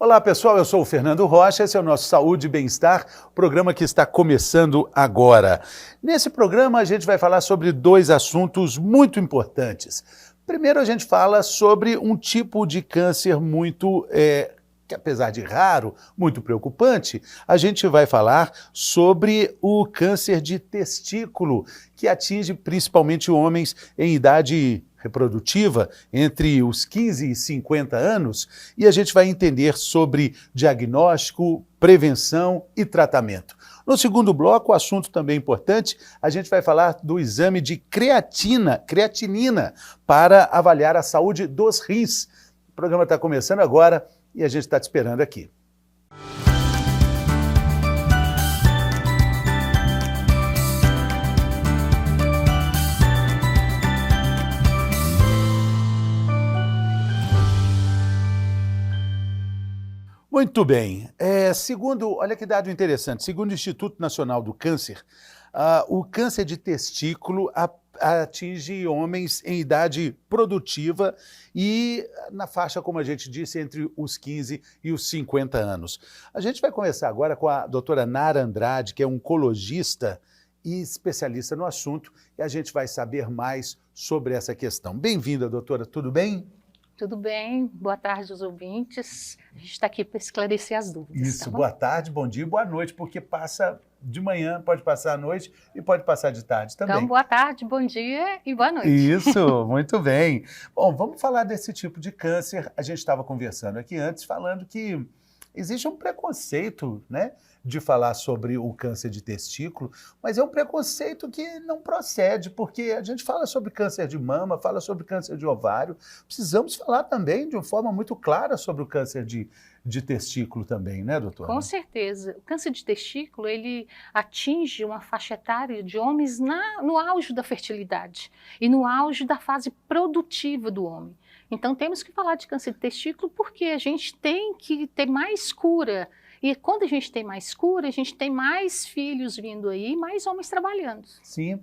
Olá pessoal, eu sou o Fernando Rocha, esse é o nosso Saúde e Bem-Estar, programa que está começando agora. Nesse programa a gente vai falar sobre dois assuntos muito importantes. Primeiro a gente fala sobre um tipo de câncer muito, que apesar de raro, muito preocupante. A gente vai falar sobre o câncer de testículo, que atinge principalmente homens em idade reprodutiva, entre os 15 e 50 anos, e a gente vai entender sobre diagnóstico, prevenção e tratamento. No segundo bloco, o assunto também importante, a gente vai falar do exame de creatinina, para avaliar a saúde dos rins. O programa está começando agora e a gente está te esperando aqui. Muito bem. Olha que dado interessante, segundo o Instituto Nacional do Câncer, o câncer de testículo atinge homens em idade produtiva e na faixa, como a gente disse, entre os 15 e os 50 anos. A gente vai conversar agora com a doutora Nara Andrade, que é oncologista e especialista no assunto, e a gente vai saber mais sobre essa questão. Bem-vinda, doutora, tudo bem? Tudo bem, boa tarde aos ouvintes. A gente está aqui para esclarecer as dúvidas. Isso, tá bom? Boa tarde, bom dia, boa noite, porque passa de manhã, pode passar à noite e pode passar de tarde também. Então, boa tarde, bom dia e boa noite. Isso, muito bem. Bom, vamos falar desse tipo de câncer. A gente estava conversando aqui antes, falando que existe um preconceito, né, de falar sobre o câncer de testículo, mas é um preconceito que não procede, porque a gente fala sobre câncer de mama, fala sobre câncer de ovário, precisamos falar também de uma forma muito clara sobre o câncer de testículo também, né, doutora? Com certeza. O câncer de testículo, ele atinge uma faixa etária de homens no auge da fertilidade e no auge da fase produtiva do homem. Então, temos que falar de câncer de testículo porque a gente tem que ter mais cura. E quando a gente tem mais cura, a gente tem mais filhos vindo aí, mais homens trabalhando. Sim,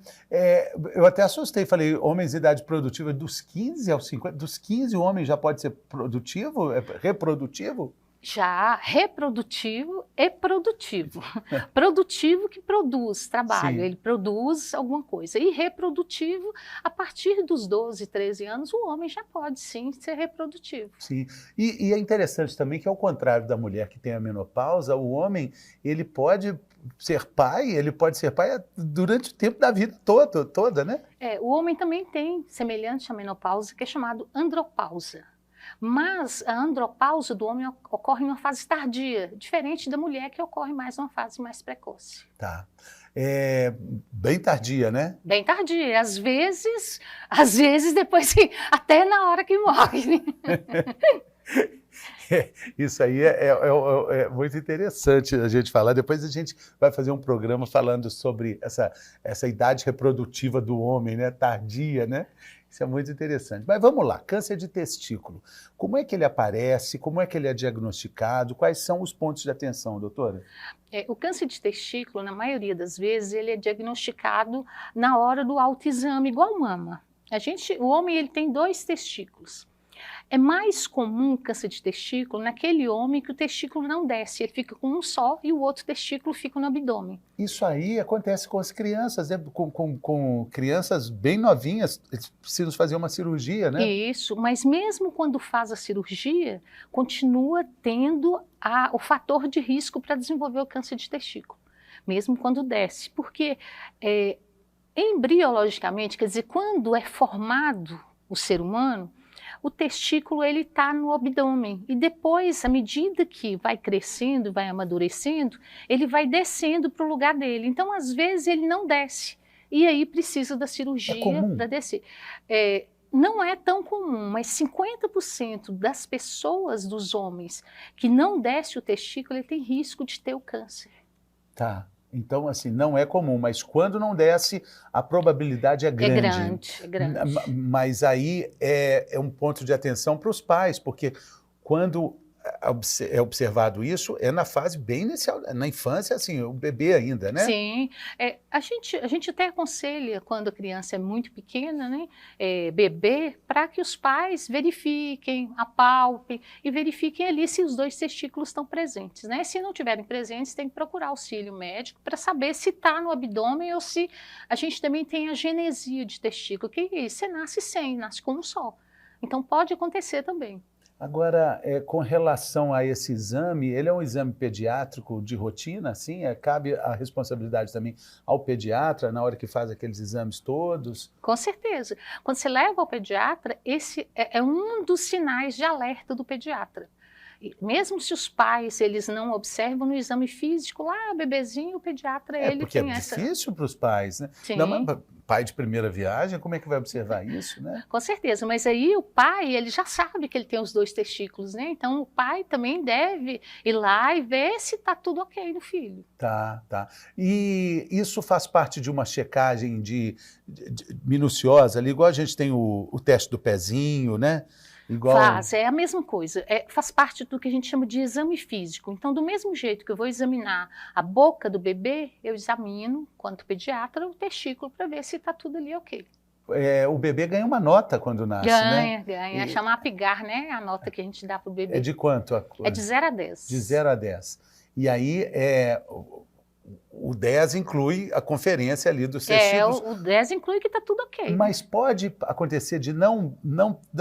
eu até assustei, falei, homens de idade produtiva dos 15 aos 50, dos 15 o homem já pode ser produtivo, reprodutivo? Já reprodutivo e produtivo. Produtivo que produz trabalho, Sim. ele produz alguma coisa. E reprodutivo, a partir dos 12, 13 anos, o homem já pode sim ser reprodutivo. Sim, e é interessante também que ao contrário da mulher que tem a menopausa, o homem, ele pode ser pai durante o tempo da vida toda, né? O homem também tem, semelhante à menopausa, que é chamado andropausa. Mas a andropausa do homem ocorre em uma fase tardia, diferente da mulher, que ocorre mais numa fase mais precoce. Tá. Bem tardia, né? Bem tardia. Às vezes depois, até na hora que morre. Isso aí é muito interessante a gente falar. Depois a gente vai fazer um programa falando sobre essa idade reprodutiva do homem, né? Tardia, né? Isso é muito interessante. Mas vamos lá, câncer de testículo. Como é que ele aparece? Como é que ele é diagnosticado? Quais são os pontos de atenção, doutora? O câncer de testículo, na maioria das vezes, ele é diagnosticado na hora do autoexame, igual mama. O homem ele tem 2 testículos. É mais comum câncer de testículo naquele homem que o testículo não desce, ele fica com um só e o outro testículo fica no abdômen. Isso aí acontece com as crianças, né? Com crianças bem novinhas, eles precisam fazer uma cirurgia, né? Isso, mas mesmo quando faz a cirurgia, continua tendo o fator de risco para desenvolver o câncer de testículo, mesmo quando desce, porque embriologicamente, quer dizer, quando é formado o ser humano, o testículo ele está no abdômen e depois, à medida que vai crescendo, vai amadurecendo, ele vai descendo para o lugar dele. Então, às vezes, ele não desce e aí precisa da cirurgia para descer. Não é tão comum, mas 50% das pessoas, dos homens, que não desce o testículo, ele tem risco de ter o câncer. Tá. Então, assim, não é comum, mas quando não desce, a probabilidade é grande. É grande. Mas aí é um ponto de atenção para os pais, porque quando é observado isso na fase bem inicial, na infância, assim, o bebê ainda, né? Sim, a gente até aconselha quando a criança é muito pequena, né, bebê, para que os pais verifiquem, apalpem e verifiquem ali se os dois testículos estão presentes, né? Se não estiverem presentes, tem que procurar auxílio médico para saber se está no abdômen ou se a gente também tem a genesia de testículo, que você nasce sem, nasce com um só. Então pode acontecer também. Agora, com relação a esse exame, ele é um exame pediátrico de rotina, assim? Cabe a responsabilidade também ao pediatra na hora que faz aqueles exames todos? Com certeza. Quando você leva ao pediatra, esse é um dos sinais de alerta do pediatra. E mesmo se os pais eles não observam no exame físico, lá, bebezinho, o pediatra, ele porque tem é essa... difícil para os pais, né? Sim. Pai de primeira viagem, como é que vai observar isso, né? Com certeza, mas aí o pai, ele já sabe que ele tem os dois testículos, né? Então o pai também deve ir lá e ver se está tudo ok no filho. Tá. E isso faz parte de uma checagem minuciosa ali, igual a gente tem o teste do pezinho, né? Faz, é a mesma coisa, faz parte do que a gente chama de exame físico. Então, do mesmo jeito que eu vou examinar a boca do bebê, eu examino, quanto pediatra, o testículo para ver se está tudo ali ok. O bebê ganha uma nota quando nasce, né? Ganha. Chama APGAR, né? A nota que a gente dá para o bebê. É de quanto? É de 0 a 10. De 0 a 10. E aí, o 10 inclui a conferência ali dos testículos. O 10 inclui que está tudo ok. Mas pode acontecer de não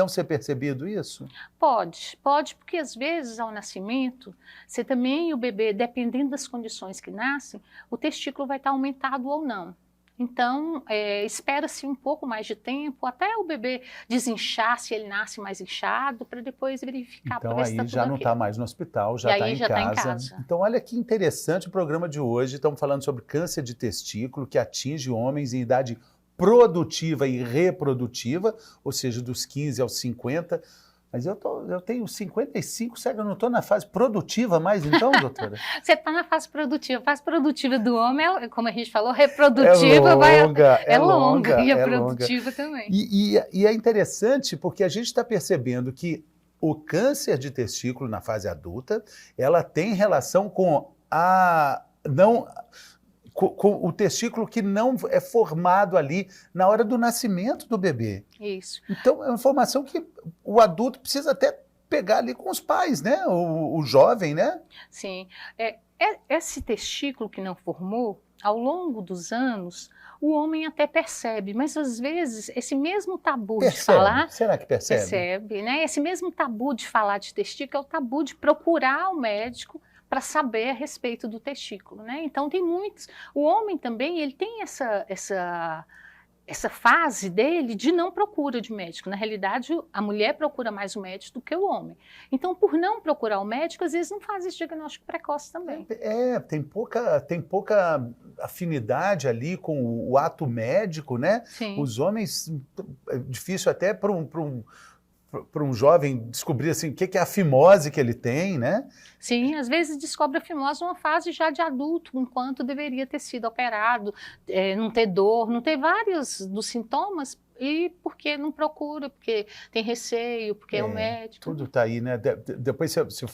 ser percebido isso? Pode, porque às vezes ao nascimento, você também, o bebê, dependendo das condições que nascem, o testículo vai estar aumentado ou não. Então, espera-se um pouco mais de tempo, até o bebê desinchar, se ele nasce mais inchado, para depois verificar. Então, ver se aí tá já tudo não ok. está mais no hospital, já está em casa. Então, olha que interessante o programa de hoje. Estamos falando sobre câncer de testículo, que atinge homens em idade produtiva e reprodutiva, ou seja, dos 15 aos 50. Mas eu tenho 55, será que eu não estou na fase produtiva mais então, doutora? Você está na fase produtiva. A fase produtiva do homem, como a gente falou, reprodutiva é longa e a produtiva também. E é interessante porque a gente está percebendo que o câncer de testículo na fase adulta, ela tem relação com com o testículo que não é formado ali na hora do nascimento do bebê. Isso. Então, é uma informação que o adulto precisa até pegar ali com os pais, né? O jovem, né? Sim. Esse testículo que não formou, ao longo dos anos, o homem até percebe, mas às vezes esse mesmo tabu de falar... Será que percebe? Percebe, né? Esse mesmo tabu de falar de testículo é o tabu de procurar o médico para saber a respeito do testículo, né? Então tem muitos... O homem também, ele tem essa fase dele de não procura de médico. Na realidade, a mulher procura mais o médico do que o homem. Então, por não procurar o médico, às vezes não faz esse diagnóstico precoce também. Tem pouca afinidade ali com o ato médico, né? Sim. Os homens, é difícil até para um jovem descobrir assim, o que é a fimose que ele tem, né? Sim, às vezes descobre a fimose numa fase já de adulto, enquanto deveria ter sido operado, não ter dor, não ter vários dos sintomas, e porque não procura, porque tem receio, porque é o médico. Tudo está aí, né? Depois, se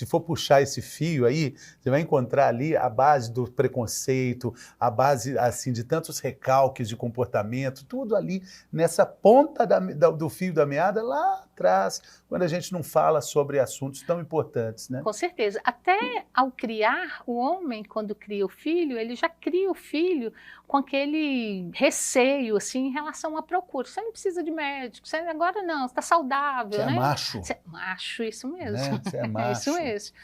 for puxar esse fio aí, você vai encontrar ali a base do preconceito, a base assim, de tantos recalques de comportamento, tudo ali nessa ponta do fio da meada, lá atrás, quando a gente não fala sobre assuntos tão importantes, né? Com certeza. Até ao criar o homem, quando cria o filho, ele já cria o filho com aquele receio, assim, em relação à procura. Você não precisa de médico, você agora não, você está saudável, você né? É macho. Você é macho, isso mesmo. Né? Você é macho. É isso mesmo.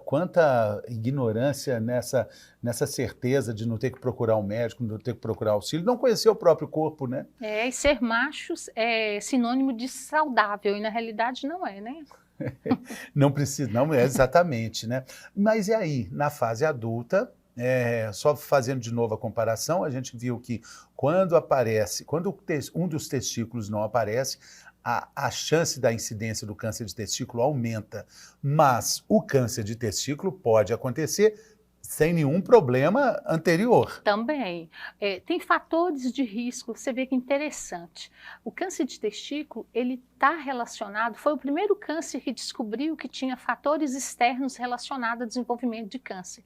Quanta ignorância nessa certeza de não ter que procurar um médico, não ter que procurar auxílio, não conhecer o próprio corpo, né? E ser macho é sinônimo de saudável, e na realidade não é, né? Não precisa, não é exatamente, né? Mas e aí, na fase adulta, só fazendo de novo a comparação, a gente viu que quando um dos testículos não aparece, a chance da incidência do câncer de testículo aumenta, mas o câncer de testículo pode acontecer Sem nenhum problema anterior. Também. Tem fatores de risco, você vê que é interessante. O câncer de testículo, ele está relacionado, foi o primeiro câncer que descobriu que tinha fatores externos relacionados ao desenvolvimento de câncer.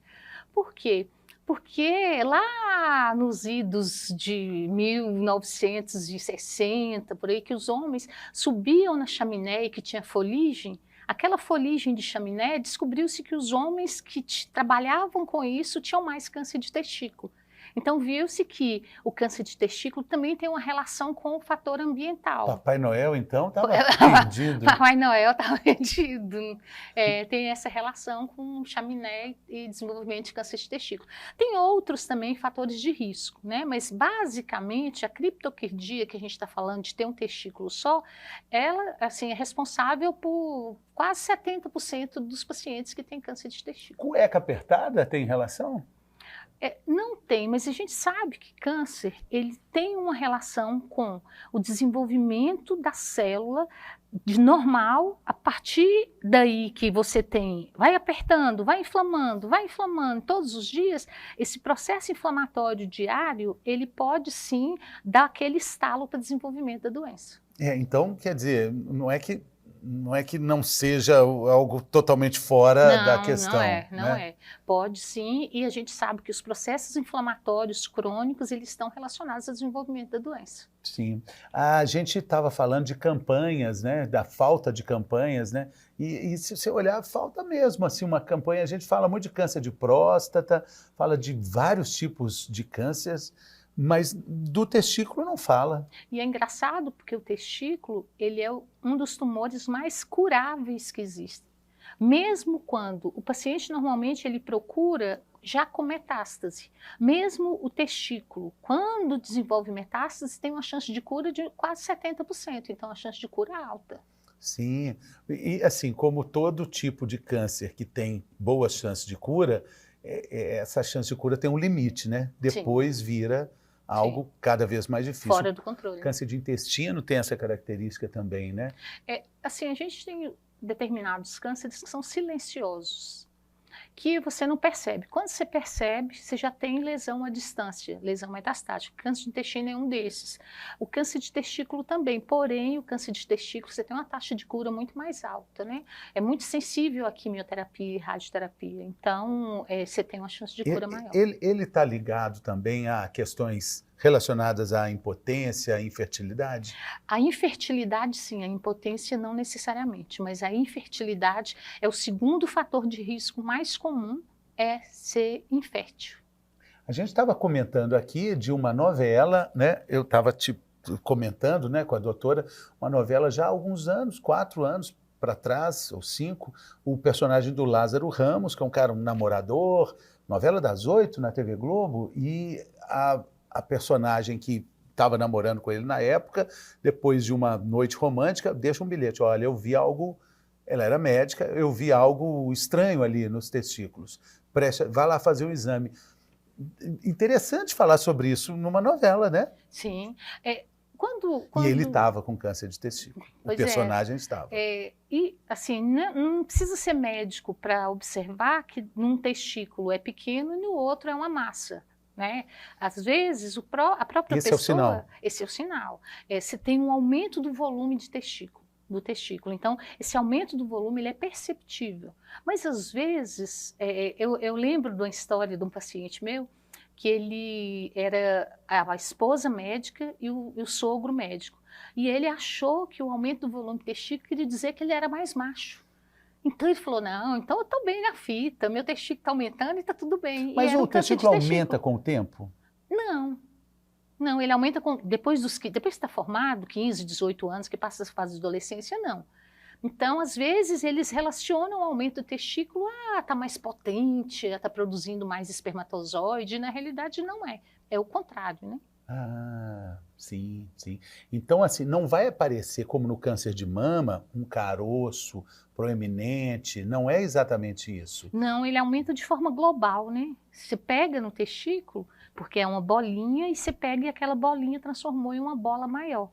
Por quê? Porque lá nos idos de 1960, por aí, que os homens subiam na chaminé e que tinha fuligem, aquela fuligem de chaminé, descobriu-se que os homens que trabalhavam com isso tinham mais câncer de testículo. Então viu-se que o câncer de testículo também tem uma relação com o fator ambiental. Papai Noel, então, estava perdido. Papai Noel estava perdido. Tem essa relação com chaminé e desenvolvimento de câncer de testículo. Tem outros também fatores de risco, né? Mas basicamente a criptoquirdia, que a gente está falando de ter um testículo só, ela assim, é responsável por quase 70% dos pacientes que têm câncer de testículo. Cueca apertada tem relação? Não tem, mas a gente sabe que câncer ele tem uma relação com o desenvolvimento da célula de normal, a partir daí que você tem, vai apertando, vai inflamando todos os dias, esse processo inflamatório diário, ele pode sim dar aquele estalo para o desenvolvimento da doença. Então, quer dizer, não é que não seja algo totalmente fora da questão. Não é. Pode sim, e a gente sabe que os processos inflamatórios crônicos, eles estão relacionados ao desenvolvimento da doença. Sim. A gente estava falando de campanhas, né, da falta de campanhas, né, e se você olhar, falta mesmo, assim, uma campanha, a gente fala muito de câncer de próstata, fala de vários tipos de cânceres, mas do testículo não fala. E é engraçado porque o testículo, ele é um dos tumores mais curáveis que existem. Mesmo quando o paciente normalmente ele procura já com metástase. Mesmo o testículo, quando desenvolve metástase, tem uma chance de cura de quase 70%, então a chance de cura é alta. Sim, e assim, como todo tipo de câncer que tem boas chances de cura, essa chance de cura tem um limite, né? Depois vira algo cada vez mais difícil. Fora do controle. Câncer de intestino tem essa característica também, né? Assim, a gente tem determinados cânceres que são silenciosos, que você não percebe. Quando você percebe, você já tem lesão à distância, lesão metastática. O câncer de intestino é um desses. O câncer de testículo também, porém, o câncer de testículo você tem uma taxa de cura muito mais alta, né? É muito sensível à quimioterapia e radioterapia, então você tem uma chance de cura maior. Ele está ligado também a questões relacionadas à impotência, à infertilidade? A infertilidade, sim, a impotência não necessariamente, mas a infertilidade é o segundo fator de risco mais comum, é ser infértil. A gente estava comentando aqui de uma novela, né? Eu estava comentando, né, com a doutora, uma novela já há alguns anos, 4 anos para trás, ou 5, o personagem do Lázaro Ramos, que é um cara, um namorador, novela das 8 na TV Globo, e a personagem que estava namorando com ele na época, depois de uma noite romântica, deixa um bilhete. Olha, eu vi algo, ela era médica, eu vi algo estranho ali nos testículos. Vá lá fazer um exame. Interessante falar sobre isso numa novela, né? Sim. E ele estava com câncer de testículo. O personagem estava. E, assim, não precisa ser médico para observar que num testículo é pequeno e no outro é uma massa. Né? Às vezes, a própria pessoa... Esse é o sinal. Esse é o sinal. Você tem um aumento do volume do testículo. Então, esse aumento do volume ele é perceptível. Mas, às vezes, eu lembro de uma história de um paciente meu, que ele era a esposa médica e o sogro médico. E ele achou que o aumento do volume do testículo queria dizer que ele era mais macho. Então ele falou, não, então eu estou bem na fita, meu testículo está aumentando e está tudo bem. Mas o testículo aumenta com o tempo? Não, ele aumenta depois que está formado, 15, 18 anos, que passa essa fase de adolescência, não. Então, às vezes, eles relacionam o aumento do testículo está mais potente, está produzindo mais espermatozoide, e na realidade não é, é o contrário, né? Sim, sim. Então, assim, não vai aparecer como no câncer de mama, um caroço proeminente, não é exatamente isso. Não, ele aumenta de forma global, né? Você pega no testículo, porque é uma bolinha, e você pega e aquela bolinha transformou em uma bola maior.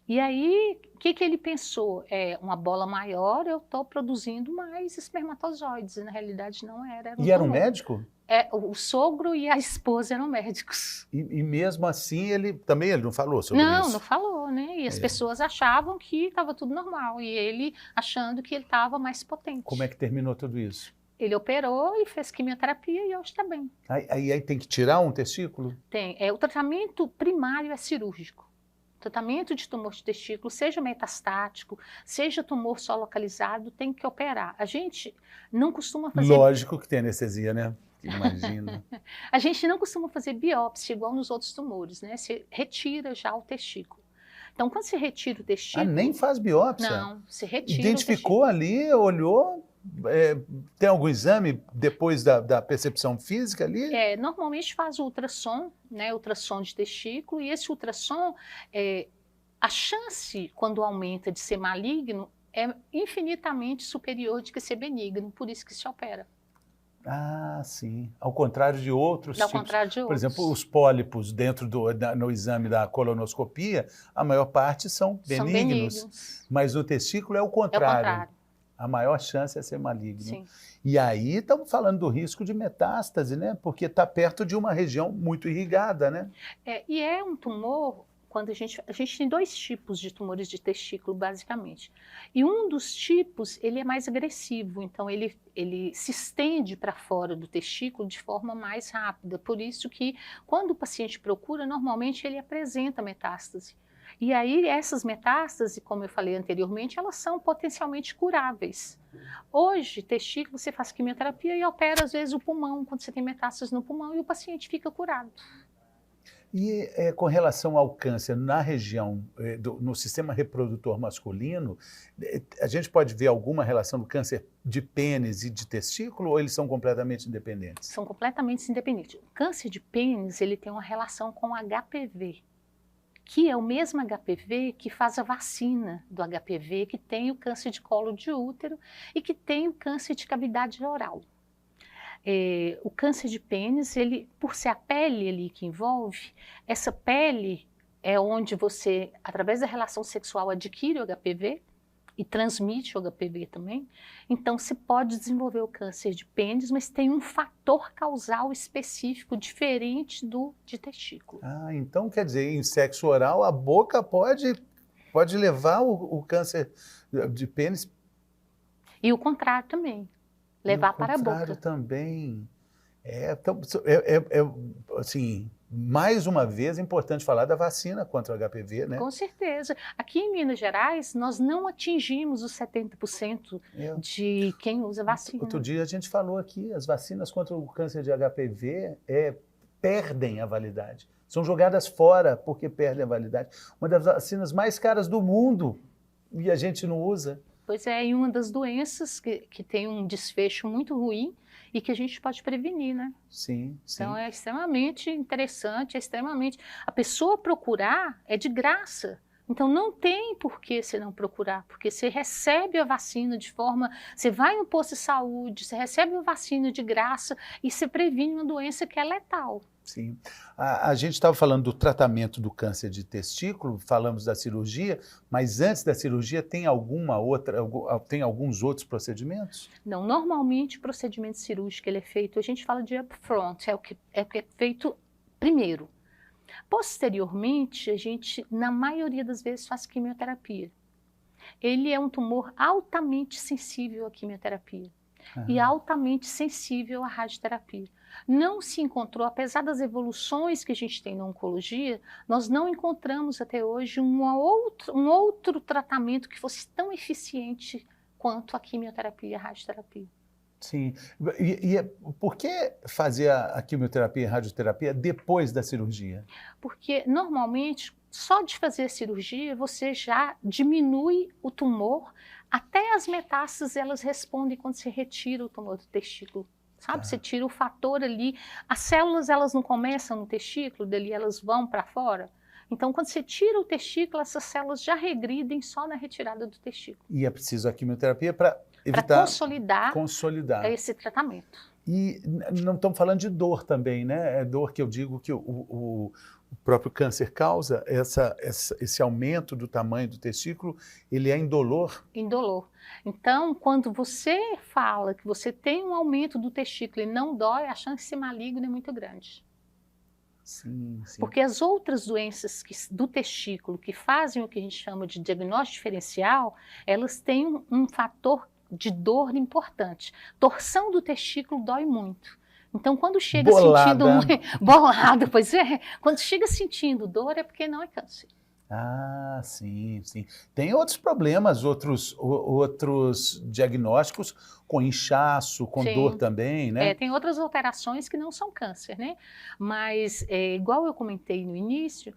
E aí, o que ele pensou? Uma bola maior, eu estou produzindo mais espermatozoides. E na realidade não era. E era um médico? O sogro e a esposa eram médicos. E mesmo assim, ele não falou sobre isso? Não falou, né? E as pessoas achavam que estava tudo normal. E ele achando que ele estava mais potente. Como é que terminou tudo isso? Ele operou e fez quimioterapia e hoje está bem. Aí tem que tirar um testículo? Tem. O tratamento primário é cirúrgico. Tratamento de tumor de testículo, seja metastático, seja tumor só localizado, tem que operar. A gente não costuma fazer... Lógico que tem anestesia, né? Imagina. A gente não costuma fazer biópsia igual nos outros tumores, né? Você retira já o testículo. Então, quando se retira o testículo... Nem faz biópsia? Não, se retira Identificou ali, olhou... tem algum exame depois da percepção física ali? Normalmente faz o ultrassom, né, ultrassom de testículo, e esse ultrassom, a chance, quando aumenta de ser maligno, é infinitamente superior de que ser benigno, por isso que se opera. Ah, sim. Ao contrário de outros tipos. Ao contrário de outros. Por exemplo, os pólipos dentro no exame da colonoscopia, a maior parte são benignos. Mas o testículo é o contrário. É o contrário. A maior chance é ser maligno. Sim. E aí estamos falando do risco de metástase, né? Porque está perto de uma região muito irrigada, né? E é um tumor, quando a gente tem dois tipos de tumores de testículo, basicamente. E um dos tipos, ele é mais agressivo, então ele se estende para fora do testículo de forma mais rápida. Por isso que, quando o paciente procura, normalmente ele apresenta metástase. E aí, essas metástases, como eu falei anteriormente, elas são potencialmente curáveis. Hoje, testículo, você faz quimioterapia e opera, às vezes, o pulmão, quando você tem metástases no pulmão, e o paciente fica curado. E com relação ao câncer na região, no sistema reprodutor masculino, a gente pode ver alguma relação do câncer de pênis e de testículo, ou eles são completamente independentes? São completamente independentes. O câncer de pênis, ele tem uma relação com HPV, que é o mesmo HPV que faz a vacina do HPV, que tem o câncer de colo de útero e que tem o câncer de cavidade oral. O câncer de pênis, ele, por ser a pele ali que envolve, essa pele é onde você, através da relação sexual, adquire o HPV e transmite o HPV também. Então, você pode desenvolver o câncer de pênis, mas tem um fator causal específico diferente do de testículo. Ah, então quer dizer, em sexo oral, a boca pode levar o câncer de pênis? E o contrário também, levar para a boca. O contrário também. Assim, mais uma vez, é importante falar da vacina contra o HPV, né? Com certeza. Aqui em Minas Gerais, nós não atingimos os 70% de quem usa vacina. Outro dia a gente falou aqui, as vacinas contra o câncer de HPV perdem a validade. São jogadas fora porque perdem a validade. Uma das vacinas mais caras do mundo e a gente não usa. Pois é, e uma das doenças que tem um desfecho muito ruim e que a gente pode prevenir, né? Sim, sim. Então é extremamente interessante, a pessoa procurar é de graça. Então não tem por que você não procurar, porque você recebe a vacina você vai no posto de saúde, você recebe a vacina de graça e você previne uma doença que é letal. Sim. A gente estava falando do tratamento do câncer de testículo, falamos da cirurgia, mas antes da cirurgia tem tem alguns outros procedimentos? Não, normalmente o procedimento cirúrgico ele é feito, a gente fala de upfront, é o que é feito primeiro. Posteriormente, a gente, na maioria das vezes, faz quimioterapia. Ele é um tumor altamente sensível à quimioterapia. E altamente sensível à radioterapia. Não se encontrou, apesar das evoluções que a gente tem na oncologia, nós não encontramos até hoje um outro tratamento que fosse tão eficiente quanto a quimioterapia e a radioterapia. Sim. E por que fazer a quimioterapia e a radioterapia depois da cirurgia? Porque, normalmente, só de fazer a cirurgia, você já diminui o tumor. Até as metástases, elas respondem quando você retira o tumor do testículo. Sabe? Você tira o fator ali. As células, elas não começam no testículo, dali elas vão para fora. Então, quando você tira o testículo, essas células já regridem só na retirada do testículo. E é preciso a quimioterapia para evitar... Para consolidar esse tratamento. E não estamos falando de dor também, né? É dor que eu digo que o próprio câncer causa, esse aumento do tamanho do testículo, ele é indolor? Indolor. Então, quando você fala que você tem um aumento do testículo e não dói, a chance de ser maligno é muito grande. Sim, sim. Porque as outras doenças do testículo que fazem o que a gente chama de diagnóstico diferencial, elas têm um fator de dor importante. Torção do testículo dói muito. Então, quando chega sentindo bolado, pois é, quando chega sentindo dor é porque não é câncer. Ah, sim, sim. Tem outros problemas, outros diagnósticos com inchaço, com Sim. dor também, né? Tem outras alterações que não são câncer, né? Mas, igual eu comentei no início,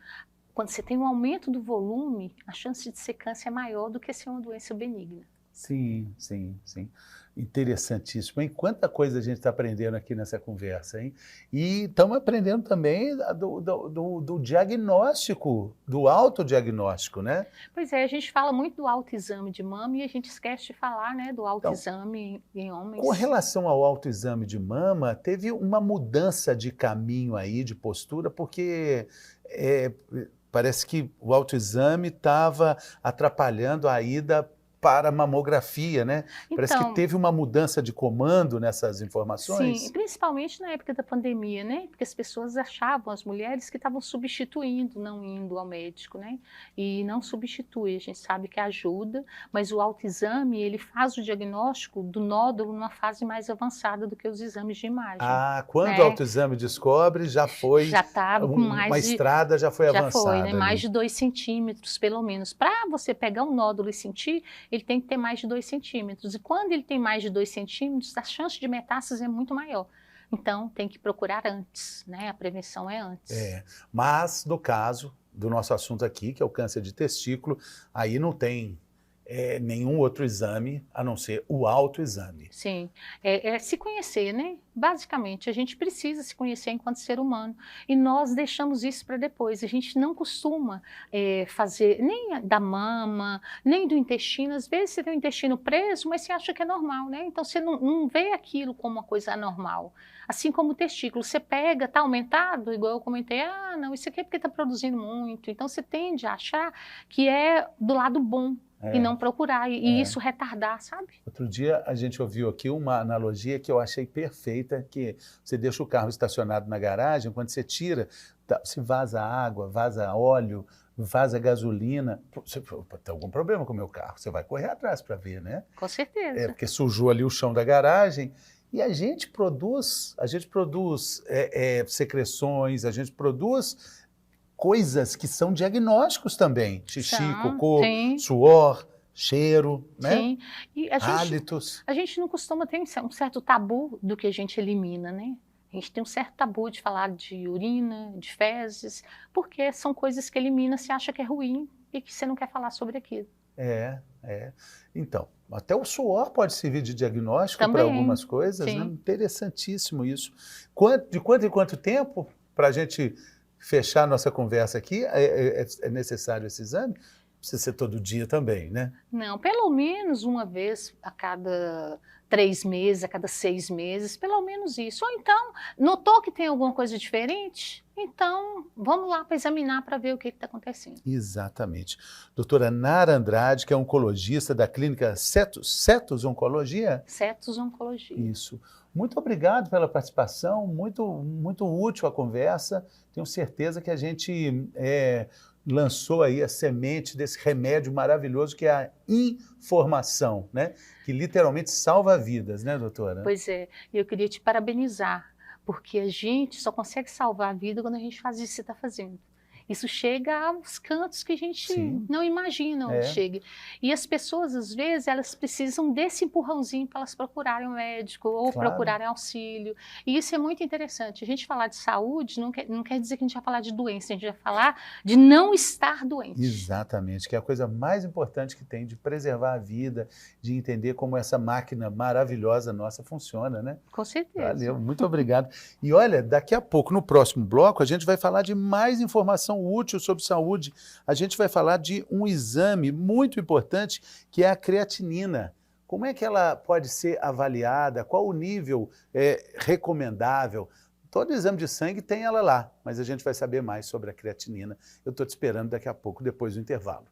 quando você tem um aumento do volume, a chance de ser câncer é maior do que ser uma doença benigna. Sim, sim, sim. Interessantíssimo, hein? Quanta coisa a gente está aprendendo aqui nessa conversa, hein? E estamos aprendendo também do diagnóstico, do autodiagnóstico, né? Pois é, a gente fala muito do autoexame de mama e a gente esquece de falar, né, do autoexame em homens. Com relação ao autoexame de mama, teve uma mudança de caminho aí, de postura, porque parece que o autoexame estava atrapalhando a ida para a mamografia, né? Parece que teve uma mudança de comando nessas informações. Sim, principalmente na época da pandemia, né? Porque as pessoas achavam, as mulheres, que estavam substituindo, não indo ao médico, né? E não substitui, a gente sabe que ajuda, mas o autoexame, ele faz o diagnóstico do nódulo numa fase mais avançada do que os exames de imagem. Ah, quando o autoexame descobre, já foi... Já estava com mais uma estrada já foi avançada. Já foi, né? Mais de 2 centímetros, pelo menos. Para você pegar um nódulo e sentir, ele tem que ter mais de 2 centímetros. E quando ele tem mais de 2 centímetros, a chance de metástase é muito maior. Então, tem que procurar antes, né? A prevenção é antes. Mas, no caso do nosso assunto aqui, que é o câncer de testículo, aí não tem nenhum outro exame a não ser o autoexame. Sim, se conhecer, né? Basicamente, a gente precisa se conhecer enquanto ser humano e nós deixamos isso para depois. A gente não costuma fazer nem da mama, nem do intestino. Às vezes você tem o intestino preso, mas você acha que é normal, né? Então você não vê aquilo como uma coisa anormal. Assim como o testículo, você pega, está aumentado, igual eu comentei, não, isso aqui é porque está produzindo muito. Então você tende a achar que é do lado bom. E não procurar, e isso retardar, sabe? Outro dia a gente ouviu aqui uma analogia que eu achei perfeita, que você deixa o carro estacionado na garagem, quando você tira, se vaza água, vaza óleo, vaza gasolina, você tem algum problema com o meu carro, você vai correr atrás para ver, né? Com certeza. Porque sujou ali o chão da garagem, e a gente produz secreções, a gente produz coisas que são diagnósticos também. Xixi, cocô, suor, cheiro, né? Sim. E hálitos. A gente não costuma ter um certo tabu do que a gente elimina, né? A gente tem um certo tabu de falar de urina, de fezes, porque são coisas que elimina, você acha que é ruim e que você não quer falar sobre aquilo. Então, até o suor pode servir de diagnóstico para algumas coisas, né? Interessantíssimo isso. De quanto em quanto tempo, para a gente fechar nossa conversa aqui, é necessário esse exame? Precisa ser todo dia também, né? Não, pelo menos uma vez a cada 3 meses, a cada 6 meses, pelo menos isso. Ou então, notou que tem alguma coisa diferente? Então, vamos lá para examinar para ver o que está acontecendo. Exatamente. Doutora Nara Andrade, que é oncologista da clínica Cetus Oncologia? Cetus Oncologia. Isso. Muito obrigado pela participação, muito, muito útil a conversa. Tenho certeza que a gente lançou aí a semente desse remédio maravilhoso que é a informação, né? Que literalmente salva vidas, né, doutora? Pois é, eu queria te parabenizar, porque a gente só consegue salvar a vida quando a gente faz isso que você está fazendo. Isso chega aos cantos que a gente não imagina onde chega. E as pessoas, às vezes, elas precisam desse empurrãozinho para elas procurarem um médico ou procurarem auxílio. E isso é muito interessante. A gente falar de saúde não quer dizer que a gente vai falar de doença, a gente vai falar de não estar doente. Exatamente, que é a coisa mais importante que tem de preservar a vida, de entender como essa máquina maravilhosa nossa funciona, né? Com certeza. Valeu, muito obrigado. E olha, daqui a pouco, no próximo bloco, a gente vai falar de mais informação útil sobre saúde. A gente vai falar de um exame muito importante, que é a creatinina. Como é que ela pode ser avaliada? Qual o nível recomendável? Todo exame de sangue tem ela lá, mas a gente vai saber mais sobre a creatinina. Eu estou te esperando daqui a pouco, depois do intervalo.